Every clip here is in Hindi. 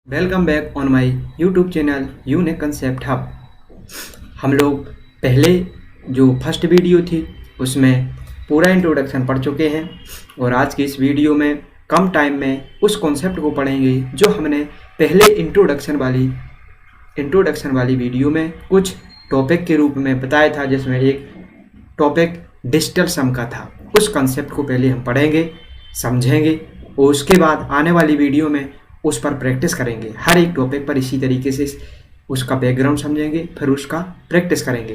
Welcome back on my YouTube channel unique concept hub. हम लोग पहले जो फर्स्ट वीडियो थी उसमें पूरा इंट्रोडक्शन पढ़ चुके हैं और आज की इस वीडियो में कम टाइम में उस कॉन्सेप्ट को पढ़ेंगे जो हमने पहले इंट्रोडक्शन वाली वीडियो में कुछ टॉपिक के रूप में बताया था, जिसमें एक टॉपिक डिजिटल सम का था। उस कॉन्सेप्ट को पहले हम पढ़ेंगे, समझेंगे और उसके बाद आने वाली वीडियो में उस पर प्रैक्टिस करेंगे। हर एक टॉपिक पर इसी तरीके से उसका बैकग्राउंड समझेंगे, फिर उसका प्रैक्टिस करेंगे।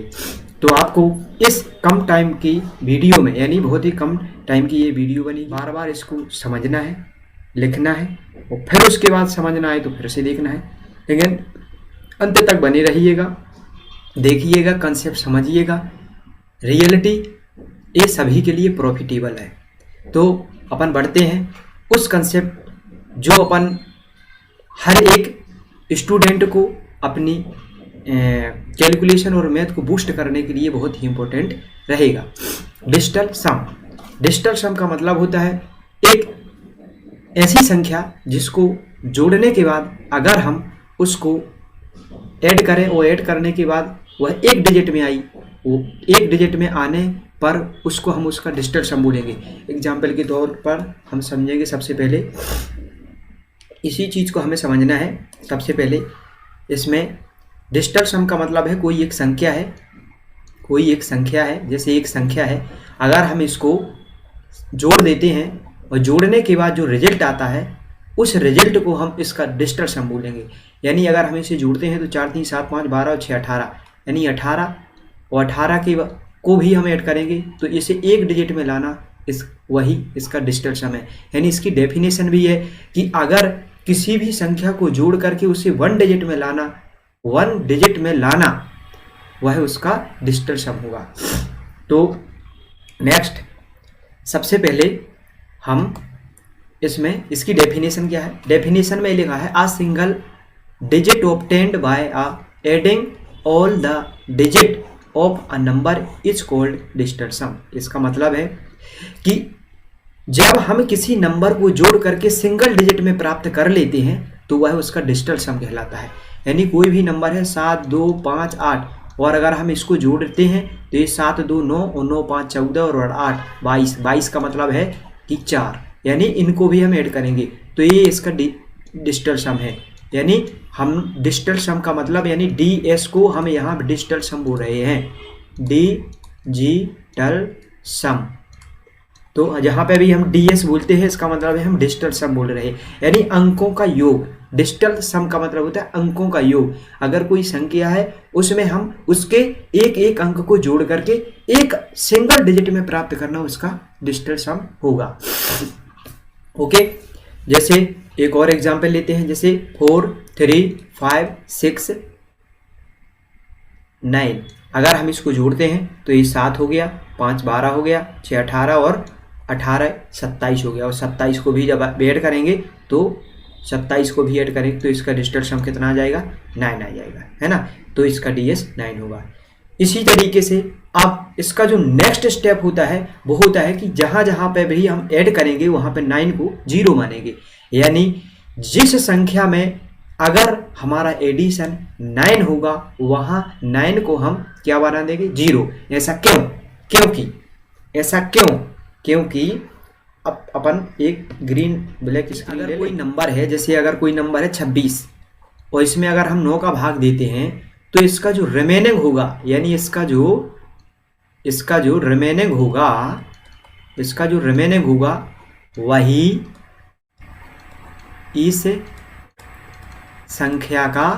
तो आपको इस कम टाइम की वीडियो में, यानी बहुत ही कम टाइम की ये वीडियो बनी, बार बार इसको समझना है, लिखना है और फिर उसके बाद समझना है तो फिर से देखना है। लेकिन अंत तक बने रहिएगा, देखिएगा, कंसेप्ट समझिएगा। रियलिटी ये सभी के लिए प्रॉफिटेबल है। तो अपन बढ़ते हैं उस कंसेप्ट जो अपन हर एक स्टूडेंट को अपनी कैलकुलेशन और मैथ को बूस्ट करने के लिए बहुत ही इम्पोर्टेंट रहेगा। डिजिटल सम। डिजिटल सम का मतलब होता है एक ऐसी संख्या जिसको जोड़ने के बाद अगर हम उसको ऐड करें और ऐड करने के बाद वह एक डिजिट में आई, वो एक डिजिट में आने पर उसको हम उसका डिजिटल सम बोलेंगे। एग्जाम्पल के तौर पर हम समझेंगे। सबसे पहले इसी चीज़ को हमें समझना है। सबसे पहले इसमें डिजिटल सम का मतलब है कोई एक संख्या है, जैसे एक संख्या है, अगर हम इसको जोड़ देते हैं और जोड़ने के बाद जो रिजल्ट आता है उस रिजल्ट को हम इसका डिजिटल सम बोलेंगे। यानी अगर हम इसे जोड़ते हैं तो 4 3 7 5 12 और 6 18, यानी 18 और 18 को भी हम ऐड करेंगे तो इसे एक डिजिट में लाना वही इसका डिजिटल सम है। यानी इसकी डेफिनेशन भी है कि अगर किसी भी संख्या को जोड़ करके उसे वन डिजिट में लाना वह उसका डिजिटल सम होगा। तो नेक्स्ट, सबसे पहले हम इसमें इसकी डेफिनेशन क्या है। डेफिनेशन में लिखा है a single digit obtained by adding all the digit of a number is called digital sum. इसका मतलब है कि जब हम किसी नंबर को जोड़ करके सिंगल डिजिट में प्राप्त कर लेते हैं तो वह उसका डिजिटल सम कहलाता है। यानी कोई भी नंबर है 7 2 5 8 और अगर हम इसको जोड़ते हैं तो ये 7 2 9 और 9 5 14 और 8 22 का मतलब है कि 4, यानी इनको भी हम ऐड करेंगे तो ये इसका डिजिटल सम है। यानी हम डिजिटल सम का मतलब, यानी DS को हम यहाँ डिजिटल सम बोल रहे हैं, डिजिटल सम। तो जहाँ पे भी हम DS बोलते हैं इसका मतलब है हम डिजिटल सम बोल रहे हैं, यानी अंकों का योग। डिजिटल सम का मतलब होता है अंकों का योग। अगर कोई संख्या है उसमें हम उसके एक एक अंक को जोड़ करके एक सिंगल डिजिट में प्राप्त करना उसका डिजिटल सम होगा। ओके, जैसे एक और एग्जांपल लेते हैं, जैसे 4 3 5 6 9। अगर हम इसको जोड़ते हैं तो ये 7 हो गया, 5 12 हो गया, 6 18 और 18 27 हो गया। और 27 को भी जब ऐड करेंगे तो 27 को भी ऐड करेंगे तो इसका डिजिटल सम कितना आ जाएगा, 9 आ जाएगा, है ना। तो इसका DS 9 होगा। इसी तरीके से अब इसका जो नेक्स्ट स्टेप होता है वो होता है कि जहाँ जहाँ पे भी हम ऐड करेंगे वहाँ पे 9 को 0 मानेंगे। यानी जिस संख्या में अगर हमारा एडिशन 9 होगा वहाँ 9 को हम क्या बना देंगे, 0। ऐसा क्योंकि अब अपन एक ग्रीन ब्लैक स्क्रीन, अगर कोई नंबर है, जैसे अगर कोई नंबर है 26 और इसमें अगर हम 9 का भाग देते हैं तो इसका जो रिमेनिंग होगा, यानी इसका जो रिमेनिंग होगा वही इस संख्या का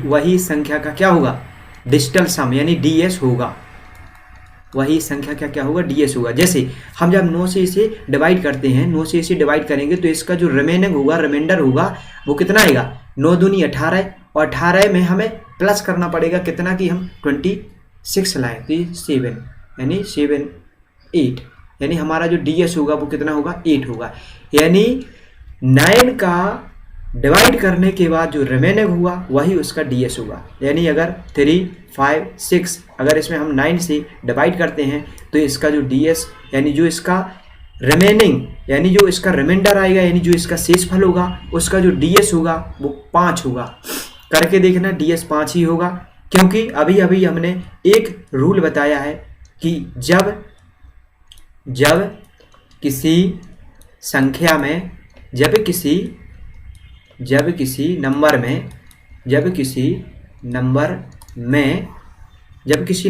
वही संख्या का क्या होगा, डिजिटल सम, यानी DS होगा। वही संख्या का क्या होगा, DS होगा। जैसे हम जब 9 से इसे डिवाइड करते हैं, 9 से इसे डिवाइड करेंगे तो इसका जो रिमाइंडर होगा वो कितना आएगा, 9 दूनी 18 और 18 में हमें प्लस करना पड़ेगा कितना कि हम 26 लाएँ तो 7, यानी 7 8, यानी हमारा जो DS होगा वो कितना होगा, 8 होगा। यानी 9 का डिवाइड करने के बाद जो रिमेनिंग हुआ वही उसका DS होगा। यानी अगर 3 5 6 अगर इसमें हम 9 से डिवाइड करते हैं तो इसका जो DS, यानी जो इसका रिमेनिंग यानी जो इसका रिमाइंडर आएगा, यानी जो इसका शेषफल होगा उसका जो ds होगा वो 5 होगा। करके देखना, ds 5 ही होगा, क्योंकि अभी अभी हमने एक रूल बताया है कि जब किसी संख्या में, जब किसी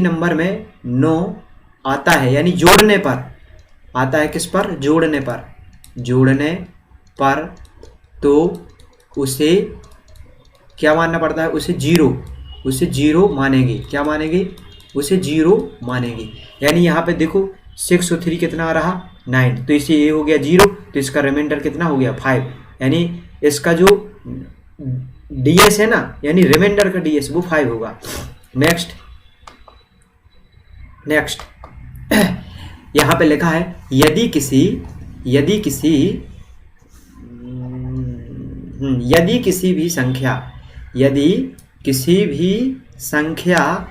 नंबर में 9 आता है, यानी जोड़ने पर आता है, किस पर? जोड़ने पर, तो उसे क्या मानना पड़ता है? उसे जीरो मानेंगे। क्या मानेंगे? उसे जीरो मानेंगे। यानी यहाँ पे देखो 6 और 3 कितना आ रहा? 9, तो इसे ये हो गया 0, तो इसका रिमाइंडर कितना हो गया? 5। यानी इसका जो ds है ना, यानी रिमाइंडर का ds वो 5 होगा। नेक्स्ट यहाँ पे लिखा है यदि किसी भी संख्या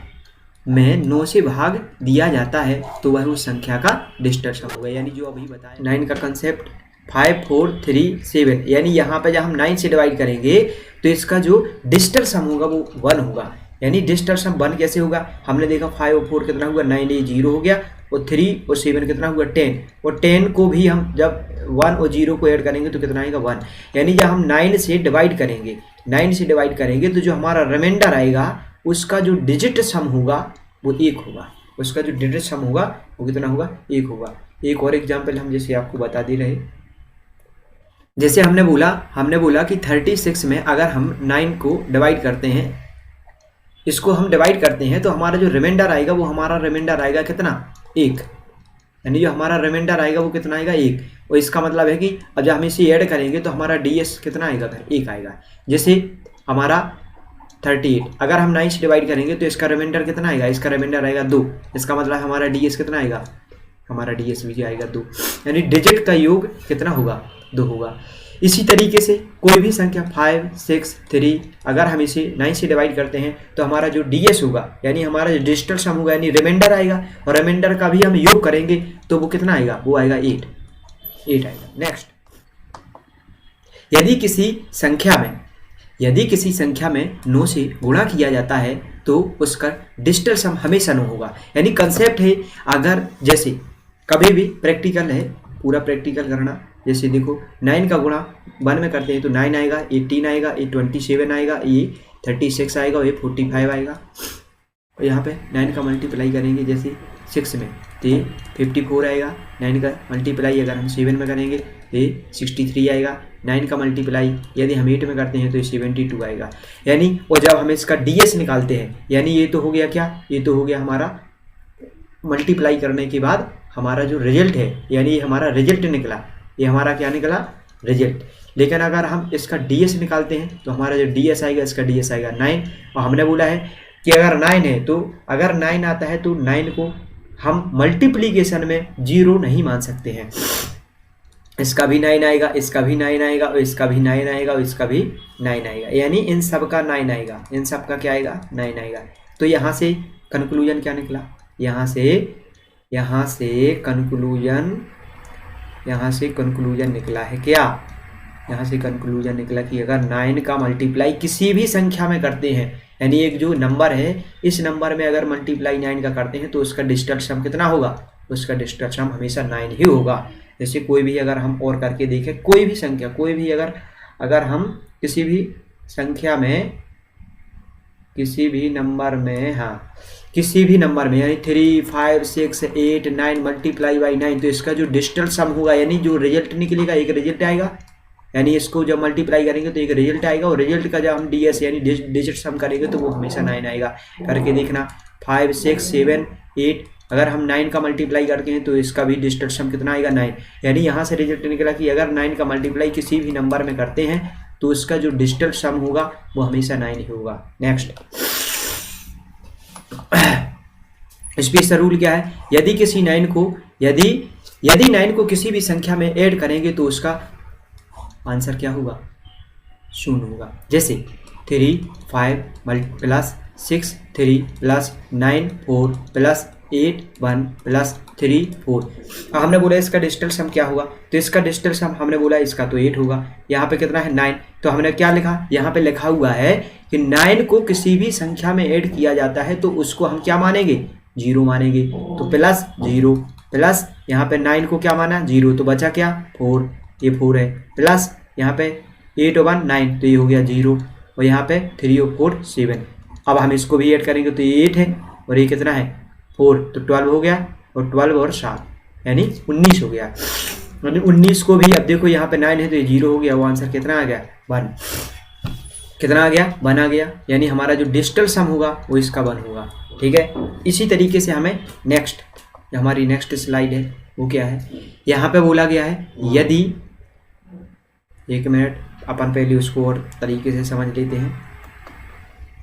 में 9 से भाग दिया जाता है तो वह उस संख्या का डिजिटल सम होगा। यानी जो अभी बताया 9 का कंसेप्ट 5 4 3 7, यानी यहाँ पे जब हम 9 से डिवाइड करेंगे तो इसका जो डिजिटल सम होगा वो 1 होगा। यानी डिजिटल सम 1 कैसे होगा? हमने देखा 5 और 4 कितना हुआ? 9, ये 0 हो गया, और 3 और 7 कितना हुआ? 10, और 10 को भी हम जब 1 और 0 को ऐड करेंगे तो कितना आएगा? 1। यानी जब हम 9 से डिवाइड करेंगे तो जो हमारा रिमाइंडर आएगा उसका जो डिजिट सम होगा वो 1 होगा। उसका जो डिजिट सम होगा वो कितना होगा? 1 होगा। एक और एग्जाम्पल हम जैसे आपको बता दे रहे, जैसे हमने बोला कि 36 में अगर हम 9 को डिवाइड करते हैं, इसको हम डिवाइड करते हैं, तो हमारा जो रिमाइंडर आएगा वो हमारा रिमाइंडर आएगा कितना? 1। यानी जो हमारा रिमाइंडर आएगा वो कितना आएगा? 1। और इसका मतलब है कि अब जब हम इसे ऐड करेंगे तो हमारा ds कितना आएगा? 1 आएगा। जैसे हमारा 38, अगर हम 9 से डिवाइड करेंगे तो इसका रिमाइंडर कितना आएगा? इसका रिमाइंडर आएगा 2। इसका मतलब हमारा ds कितना आएगा? हमारा ds भी आएगा 2। यानी डिजिट का योग कितना होगा? 2 होगा। इसी तरीके से कोई भी संख्या 5 6 3 अगर हम इसे 9 से डिवाइड करते हैं तो हमारा जो ds होगा, यानी हमारा जो डिजिटल सम होगा, यानी रिमाइंडर आएगा, और रिमाइंडर का भी हम योग करेंगे तो वो कितना आएगा? वो आएगा 8 आएगा। नेक्स्ट, यदि किसी संख्या में 9 से गुणा किया जाता है तो उसका डिजिटल सम हमेशा 9 होगा। यानी कंसेप्ट है, अगर जैसे कभी भी प्रैक्टिकल है, पूरा प्रैक्टिकल करना, जैसे देखो 9 का गुणा 1 में करते हैं तो 9 आएगा, 18 आएगा, ये 27 आएगा, ये 36 आएगा, और ये 45 आएगा। और यहाँ पे 9 का मल्टीप्लाई करेंगे जैसे 6 में तो ये 54 आएगा। 9 का मल्टीप्लाई अगर हम 7 में करेंगे तो ये 63 आएगा। 9 का मल्टीप्लाई यदि हम 8 में करते हैं तो ये 72 आएगा। यानी और जब हम इसका ds निकालते हैं, यानी ये तो हो गया क्या? ये तो हो गया हमारा मल्टीप्लाई करने के बाद हमारा जो रिजल्ट है, यानी हमारा रिजल्ट निकला, ये हमारा क्या निकला? रिजल्ट। लेकिन अगर हम इसका ds निकालते हैं तो हमारा जो ds आएगा, इसका ds आएगा 9। और हमने बोला है कि अगर 9 है तो अगर 9 आता है तो 9 को हम मल्टीप्लीकेशन में 0 नहीं मान सकते हैं। इसका भी 9 आएगा, इसका भी 9 आएगा, और इसका भी 9 आएगा, और इसका भी 9 आएगा, यानी इन सब का 9 आएगा, इन सब का क्या आएगा? 9 आएगा। तो यहाँ से कंक्लूजन क्या निकला? यहाँ से कंक्लूजन निकला है क्या? यहाँ से कंक्लूजन निकला कि अगर 9 का मल्टीप्लाई किसी भी संख्या में करते हैं, यानी एक जो नंबर है, इस नंबर में अगर मल्टीप्लाई 9 का करते हैं तो उसका डिजिटल सम कितना होगा? उसका डिजिटल सम हमेशा 9 ही होगा। जैसे कोई भी अगर हम और करके देखें, कोई भी संख्या, कोई भी अगर हम किसी भी संख्या में, किसी भी नंबर में यानी 3 5 6 8 9 मल्टीप्लाई बाई 9, तो इसका जो डिजिटल सम होगा, यानी जो रिजल्ट निकलेगा, एक रिजल्ट आएगा, यानी इसको जब मल्टीप्लाई करेंगे तो एक रिजल्ट आएगा, और रिजल्ट का जब हम ds यानी डिजिट सम करेंगे तो वो हमेशा 9 आएगा। करके देखना, 5 6 7 8 अगर हम 9 का मल्टीप्लाई करते हैं तो इसका भी डिजिटल सम कितना आएगा? 9। यानी यहाँ से रिजल्ट निकला कि अगर 9 का मल्टीप्लाई किसी भी नंबर में करते हैं तो उसका जो डिजिटल सम होगा वो हमेशा 9 ही होगा। नेक्स्ट, स्पेशल रूल क्या है? यदि 9 को किसी भी संख्या में ऐड करेंगे तो उसका आंसर क्या होगा? 0 होगा। जैसे 3 5 प्लस 6 3 प्लस 9 4 प्लस 8 1 प्लस 3 4। हमने बोला इसका डिजिटल सम क्या होगा, तो इसका डिजिटल सम हमने बोला इसका तो 8 होगा। यहाँ पे कितना है 9, तो हमने क्या लिखा, यहाँ पे लिखा हुआ है कि 9 को किसी भी संख्या में ऐड किया जाता है तो उसको हम क्या मानेंगे, 0 मानेंगे। तो प्लस 0 प्लस यहाँ पे 9 को क्या माना 0, तो बचा क्या 4, ये 4 है, प्लस यहाँ पे 8 और 1 9, तो ये हो गया 0, और यहाँ पे 3 और 4 7। अब हम इसको भी ऐड करेंगे तो ये 8 है और ये कितना है 4, तो 12 हो गया, और 12 और 7 यानी 19 हो गया। यानी 19 को भी, अब देखो यहाँ पे 9 है तो ये 0 हो गया, वो आंसर कितना आ गया 1, कितना आ गया 1 आ गया। यानी हमारा जो डिजिटल सम होगा वो इसका 1 होगा। ठीक है, इसी तरीके से हमें नेक्स्ट, हमारी नेक्स्ट स्लाइड है वो क्या है, यहाँ पे बोला गया है यदि, एक मिनट अपन पहले उसको और तरीके से समझ लेते हैं।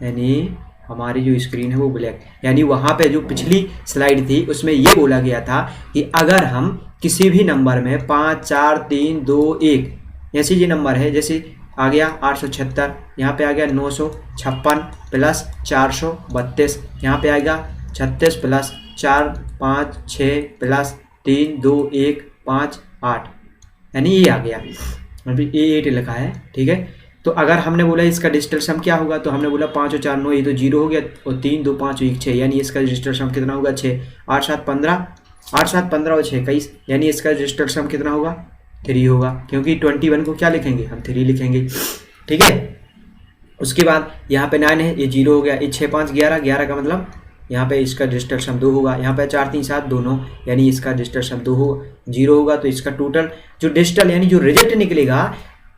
यानी हमारी जो स्क्रीन है वो ब्लैक, यानी वहाँ पे जो पिछली स्लाइड थी उसमें ये बोला गया था कि अगर हम किसी भी नंबर में 5 4 3 2 1 ऐसे ये नंबर है, जैसे आ गया 876, यहाँ पे आ गया 956 प्लस 432, यहाँ पे आएगा 36 प्लस 4 5 6 प्लस 3 2 1 5 8, यानी ये आ गया, अभी ये 8 लिखा है। ठीक है, तो अगर हमने बोला इसका डिजिटल सम क्या होगा, तो हमने बोला 5 और 4 9, ये तो 0 हो गया, और 3 2 5 1 6, यानी इसका डिजिटल सम कितना होगा 6, 8 7 15, 8 7 15 और 6 21, यानी इसका डिजिटल सम कितना होगा 3 होगा, क्योंकि 21 को क्या लिखेंगे हम 3 लिखेंगे। ठीक है, उसके बाद यहाँ पे 9 है, ये 0 हो गया, ये 6 5 11, 11 का मतलब यहाँ पे इसका डिजिटल सम 2 होगा, यहाँ पे 4 3 7 2 9, यानी इसका डिजिटल सम 2 होगा, 0 होगा, तो इसका टोटल जो डिजिटल यानी जो रिजल्ट निकलेगा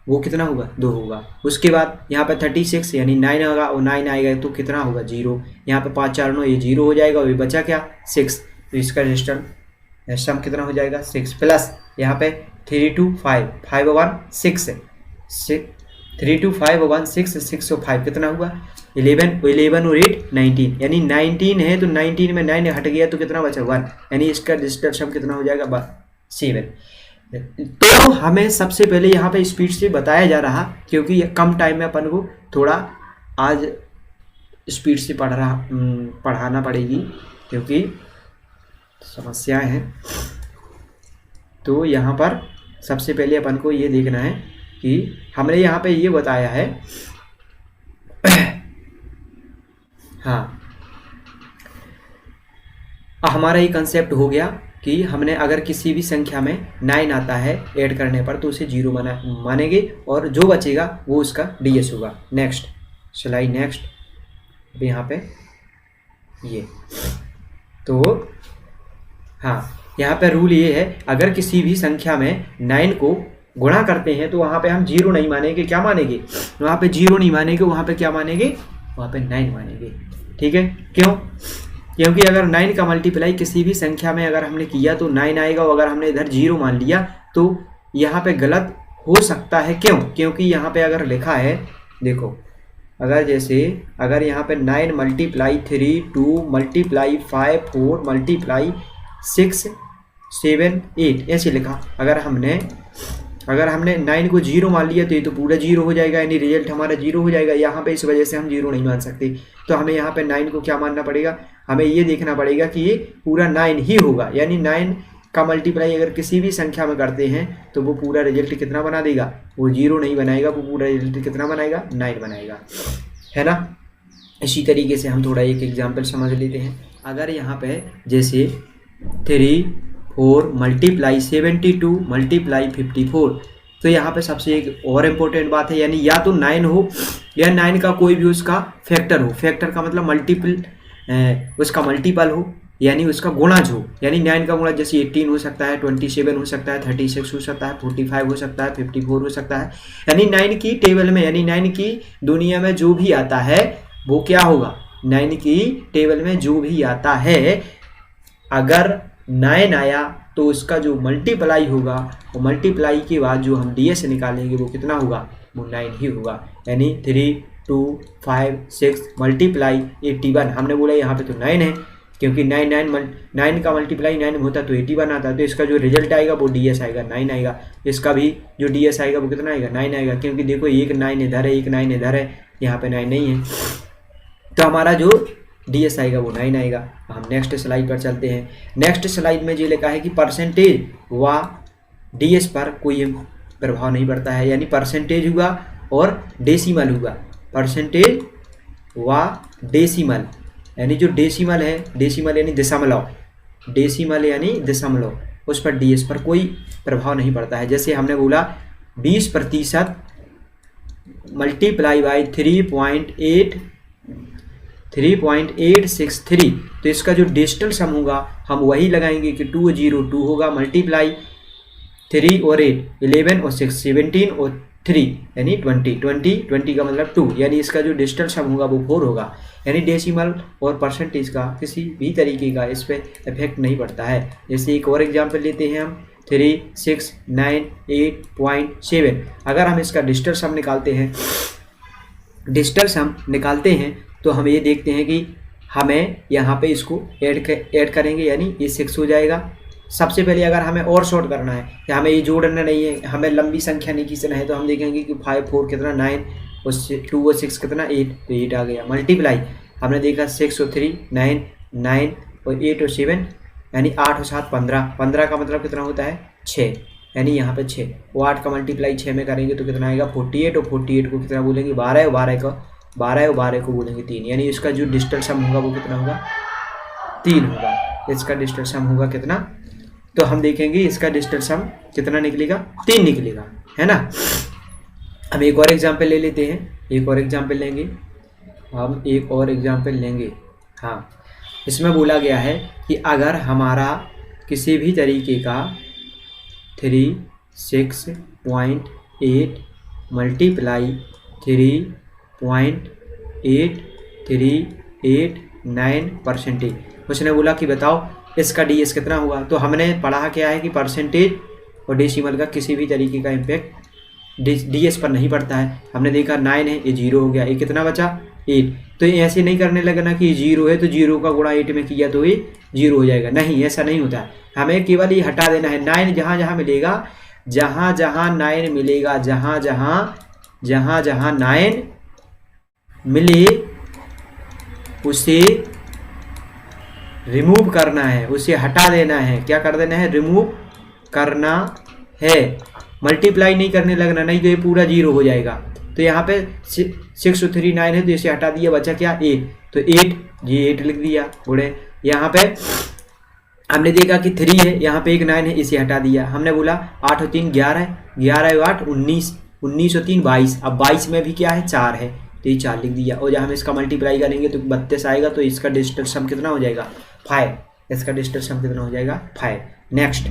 वो कितना होगा 2 होगा। उसके बाद यहाँ पे 36 यानी 9 होगा, और 9 आएगा तो कितना होगा 0, यहाँ पे 5 4 9, ये 0 हो जाएगा, और ये बचा क्या 6, तो इसका डिजिटल सम कितना हो जाएगा 6, प्लस यहाँ पे 3 2 5 5 और 1 6 है, 3 2 5 और 1 6 6 और 5 कितना हुआ 11, 11 और 8 19, यानी 19 है तो 19 में 9 हट गया तो कितना बचा 1, यानी इसका डिजिटल सम कितना हो जाएगा 7। तो हमें सबसे पहले यहाँ पे स्पीड से बताया जा रहा, क्योंकि ये कम टाइम में अपन को थोड़ा आज स्पीड से पढ़ाना पड़ेगी, क्योंकि समस्याएं हैं। तो यहाँ पर सबसे पहले अपन को ये देखना है कि हमने यहाँ पे ये बताया है हाँ, हमारा ये कंसेप्ट हो गया कि हमने अगर किसी भी संख्या में 9 आता है ऐड करने पर तो उसे 0 मानेंगे, और जो बचेगा वो उसका डीएस होगा। नेक्स्ट स्लाइड, नेक्स्ट अभी यहाँ पे ये, तो हाँ, यहाँ पे रूल ये है अगर किसी भी संख्या में 9 को गुणा करते हैं तो वहाँ पे हम 0 नहीं मानेंगे, क्या मानेंगे वहाँ पे 0 नहीं मानेंगे, वहाँ पे क्या मानेंगे वहाँ पे 9 मानेंगे। ठीक है, क्यों, क्योंकि अगर 9 का मल्टीप्लाई किसी भी संख्या में अगर हमने किया तो 9 आएगा, और अगर हमने इधर 0 मान लिया तो यहाँ पे गलत हो सकता है। क्यों, क्योंकि यहाँ पे अगर लिखा है, देखो अगर जैसे अगर यहाँ पे 9 मल्टीप्लाई 3 2 मल्टीप्लाई 5 4 मल्टीप्लाई 6 7 8 ऐसे लिखा, अगर हमने 9 को 0 मान लिया तो ये तो पूरा 0 हो जाएगा, यानी रिजल्ट हमारा 0 हो जाएगा। यहाँ पे इस वजह से हम 0 नहीं मान सकते, तो हमें यहाँ पे 9 को क्या मानना पड़ेगा, हमें ये देखना पड़ेगा कि ये पूरा 9 ही होगा, यानी 9 का मल्टीप्लाई अगर किसी भी संख्या में करते हैं तो वो पूरा रिजल्ट कितना बना देगा, वो 0 नहीं बनाएगा, वो पूरा रिजल्ट कितना बनाएगा 9 बनाएगा, है ना। इसी तरीके से हम थोड़ा एक एग्जाम्पल समझ लेते हैं। अगर यहाँ पे जैसे 3 4 मल्टीप्लाई 72 मल्टीप्लाई 54, तो यहाँ पे सबसे एक और इम्पोर्टेंट बात है, यानी या तो 9 हो या 9 का कोई भी उसका फैक्टर हो, फैक्टर का मतलब मल्टीपल उसका मल्टीपल हो, यानी उसका गुणज हो, यानी 9 का गुणज जैसे 18 हो सकता है, 27 हो सकता है, 36 हो सकता है, 45 हो सकता है, 54 हो सकता है, यानी 9 की टेबल में, यानी 9 की दुनिया में जो भी आता है वो क्या होगा, 9 की टेबल में जो भी आता है अगर 9 आया तो उसका जो मल्टीप्लाई होगा वो मल्टीप्लाई के बाद जो हम डीएस निकालेंगे वो कितना होगा, वो 9 ही होगा। यानी 3 2 5 6 मल्टीप्लाई 81, हमने बोला यहाँ पे तो 9 है, क्योंकि 9 का मल्टीप्लाई 9 में होता तो 81 आता, तो इसका जो रिजल्ट आएगा वो डीएस आएगा 9 आएगा, इसका भी जो डीएस आएगा वो कितना आएगा 9 आएगा, क्योंकि देखो एक 9 इधर है, एक 9 इधर है, यहाँ पे 9 नहीं है। तो हमारा जो DS आएगा वो 9 आएगा। हम नेक्स्ट स्लाइड पर चलते हैं। नेक्स्ट स्लाइड में ये लिखा है कि परसेंटेज व DS पर कोई प्रभाव नहीं पड़ता है, यानी परसेंटेज हुआ और डेसिमल हुआ। परसेंटेज व डेसिमल यानी जो डेसिमल है, डेसिमल यानी दशमलव, डेसिमल यानी दशमलव, उस पर DS पर कोई प्रभाव नहीं पड़ता है। जैसे हमने बोला 20% मल्टीप्लाई बाई 3.863, तो इसका जो डिजिटल सम होगा हम वही लगाएंगे कि 202 होगा मल्टीप्लाई 3 और 8 11 और 6 17 और 3 यानी 20 का मतलब 2, यानी इसका जो डिजिटल सम होगा वो 4 होगा। यानी डेसिमल और परसेंटेज का किसी भी तरीके का इस पर इफेक्ट नहीं पड़ता है। जैसे एक और एग्जांपल लेते हैं हम 3698.7। अगर हम इसका डिजिटल सम निकालते हैं तो हम ये देखते हैं कि हमें यहाँ पे इसको ऐड करेंगे, यानी ये 6 हो जाएगा। सबसे पहले अगर हमें और शॉर्ट करना है या हमें ये जोड़ना नहीं है, हमें लंबी संख्या नहीं खींचना है, तो हम देखेंगे कि 5 4 कितना 9 और 2 और 6 कितना 8, तो 8 आ गया। मल्टीप्लाई हमने देखा 6 और 3 9 9 और 8 और 7 यानी 8 और 7 15, 15 का मतलब कितना होता है 6, यानी यहाँ पे 6, वो 8 का मल्टीप्लाई 6 में करेंगे तो कितना आएगा 48, और 48 को कितना बोलेंगे 12 और 12 को बोलेंगे 3, यानी इसका जो डिजिटल सम होगा वो कितना होगा 3 होगा। इसका डिजिटल सम होगा कितना, तो हम देखेंगे इसका डिजिटल सम कितना निकलेगा 3 निकलेगा, है ना। हम एक और एग्जांपल ले लेते हैं, एक और एग्जांपल लेंगे। हाँ, इसमें बोला गया है कि अगर हमारा किसी भी तरीके का 36.8 मल्टीप्लाई 3.8389%, उसने बोला कि बताओ इसका DS कितना होगा। तो हमने पढ़ा क्या है कि परसेंटेज और डेसिमल का किसी भी तरीके का इम्पैक्ट DS पर नहीं पड़ता है। हमने देखा 9 है, ये 0 हो गया, ये कितना बचा 8। तो ये ऐसे नहीं करने लगना कि 0 है तो 0 का गुणा 8 में किया तो ये 0 हो जाएगा, नहीं, ऐसा नहीं होता है। हमें केवल ये हटा देना है। 9 जहाँ जहाँ मिलेगा, जहाँ जहाँ 9 मिलेगा, जहाँ जहाँ 9 मिले उसे रिमूव करना है, उसे हटा देना है। क्या कर देना है, रिमूव करना है, मल्टीप्लाई नहीं करने लगना, नहीं तो ये पूरा 0 हो जाएगा। तो यहाँ पे 6 और 3 9 है तो इसे हटा दिया, बचा क्या 8, तो 8 ये 8 लिख दिया बुढ़े। यहाँ पे हमने देखा कि 3 है, यहाँ पे एक 9 है, इसे हटा दिया। हमने बोला 8 और 3 11, 11 और 8 19, 19 और 3 22, अब 22 में भी क्या है 4 है, तो ये 4 लिख दिया। और जब हम इसका मल्टीप्लाई करेंगे तो 32 आएगा, तो इसका डिजिटल सम कितना हो जाएगा 5, इसका डिजिटल सम कितना हो जाएगा 5। नेक्स्ट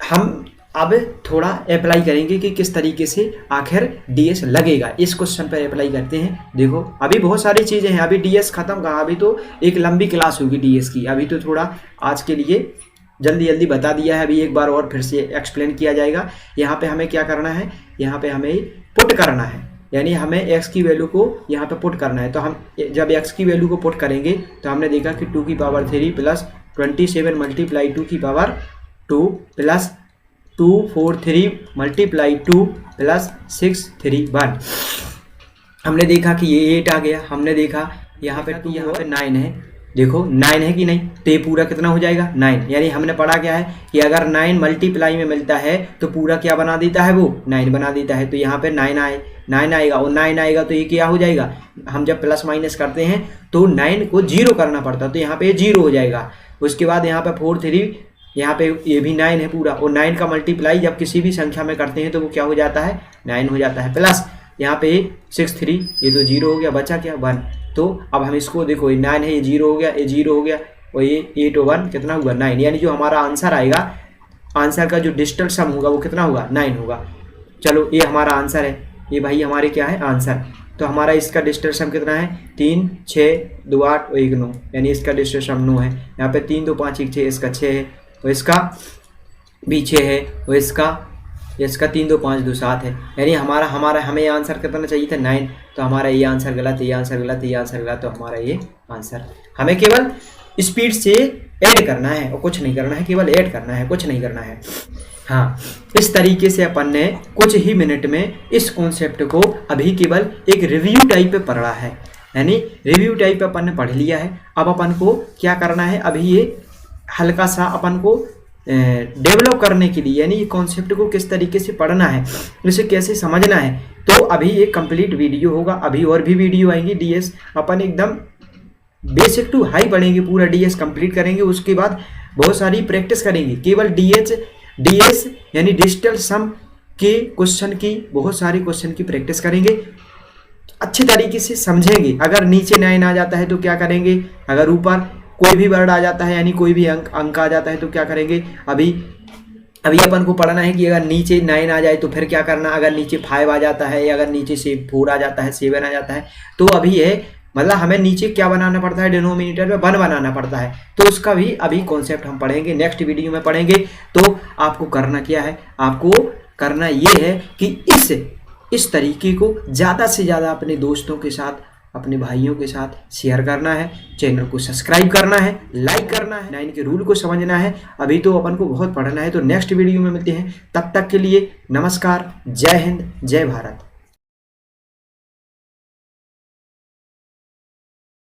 हम अब थोड़ा अप्लाई करेंगे कि किस तरीके से आखिर DS लगेगा। इस क्वेश्चन पर अप्लाई करते हैं। देखो अभी बहुत सारी चीज़ें हैं, अभी DS खत्म कहाँ, अभी तो एक लंबी क्लास होगी DS की। अभी तो थोड़ा आज के लिए जल्दी बता दिया है, अभी एक बार और फिर से एक्सप्लेन किया जाएगा। यहाँ पे हमें क्या करना है, यहाँ पे हमें पुट करना है, यानी हमें x की वैल्यू को यहाँ पे पुट करना है। तो हम जब x की वैल्यू को पुट करेंगे तो हमने देखा कि 2 की पावर 3 प्लस 27 मल्टीप्लाई 2 की पावर 2 प्लस 243 मल्टीप्लाई 2 प्लस 631। हमने देखा कि ये 8 आ गया। हमने देखा यहाँ पे 9 है, देखो 9 है कि नहीं, तो ये पूरा कितना हो जाएगा 9, यानी हमने पढ़ा क्या है कि अगर 9 मल्टीप्लाई में मिलता है तो पूरा क्या बना देता है, वो 9 बना देता है। तो यहाँ पे 9 आएगा और 9 आएगा तो ये क्या हो जाएगा, हम जब प्लस माइनस करते हैं तो 9 को 0 करना पड़ता है, तो यहाँ पे 0 हो जाएगा। उसके बाद यहाँ पे 4 3, यहाँ पे ये भी 9 है पूरा, और 9 का मल्टीप्लाई जब किसी भी संख्या में करते हैं तो वो क्या हो जाता है 9 हो जाता है। प्लस यहाँ पे 6 3, ये तो 0 हो गया, बचा क्या 1। तो अब हम इसको देखो, ये 9 है, ये 0 हो गया, ये 0 हो गया, और ये 8 और 1 कितना हुआ 9, यानी जो हमारा आंसर आएगा, आंसर का जो डिजिटल सम होगा वो कितना होगा 9 होगा। चलो ये हमारा आंसर है, ये भाई हमारे क्या है आंसर। तो हमारा इसका डिजिटल सम कितना है 3 6 2 8 और 1 9, यानी इसका डिजिटल सम 9 है। यहाँ पे 3 2 5 1 6, इसका 6 है, और इसका भी 6 है, और इसका 3 2 5 2 7 है। यानी हमें ये आंसर कितना चाहिए था 9, तो हमारा ये आंसर गलत है, ये आंसर गलत है, ये आंसर गलत, तो हमारा ये आंसर, हमें केवल स्पीड से ऐड करना है और कुछ नहीं करना है, केवल ऐड करना है, कुछ नहीं करना है। हाँ, इस तरीके से अपन ने कुछ ही मिनट में इस कॉन्सेप्ट को अभी केवल एक रिव्यू टाइप पे पढ़ा है। यानी रिव्यू टाइप अपन ने पढ़ लिया है। अब अपन को क्या करना है, अभी ये हल्का सा अपन को डेवलप करने के लिए, यानी ये कॉन्सेप्ट को किस तरीके से पढ़ना है, इसे कैसे समझना है, तो अभी ये कंप्लीट वीडियो होगा। अभी और भी वीडियो आएंगी। डीएस अपन एकदम बेसिक टू हाई पढ़ेंगे, पूरा डीएस कंप्लीट करेंगे। उसके बाद बहुत सारी प्रैक्टिस करेंगे। केवल डीएस यानी डिजिटल सम के क्वेश्चन की, बहुत सारे क्वेश्चन की प्रैक्टिस करेंगे, अच्छे तरीके से समझेंगे। अगर नीचे 9 आ जाता है तो क्या करेंगे, अगर ऊपर कोई भी वर्ड आ जाता है यानी कोई भी अंक आ जाता है तो क्या करेंगे। अभी अपन को पढ़ना है कि अगर नीचे 9 आ जाए तो फिर क्या करना, अगर नीचे 5 आ जाता है या अगर नीचे से 4 आ जाता है, 7 आ जाता है, तो अभी है मतलब हमें नीचे क्या बनाना पड़ता है, डिनोमिनेटर में 1 बनाना पड़ता है। तो उसका भी अभी कॉन्सेप्ट हम पढ़ेंगे, नेक्स्ट वीडियो में पढ़ेंगे। तो आपको करना क्या है, आपको करना ये है कि इस तरीके को ज़्यादा से ज़्यादा अपने दोस्तों के साथ, अपने भाइयों के साथ शेयर करना है, चैनल को सब्सक्राइब करना है, लाइक करना है, 9 के रूल को समझना है। अभी तो अपन को बहुत पढ़ना है। तो नेक्स्ट वीडियो में मिलते हैं, तब तक के लिए नमस्कार, जय हिंद, जय भारत।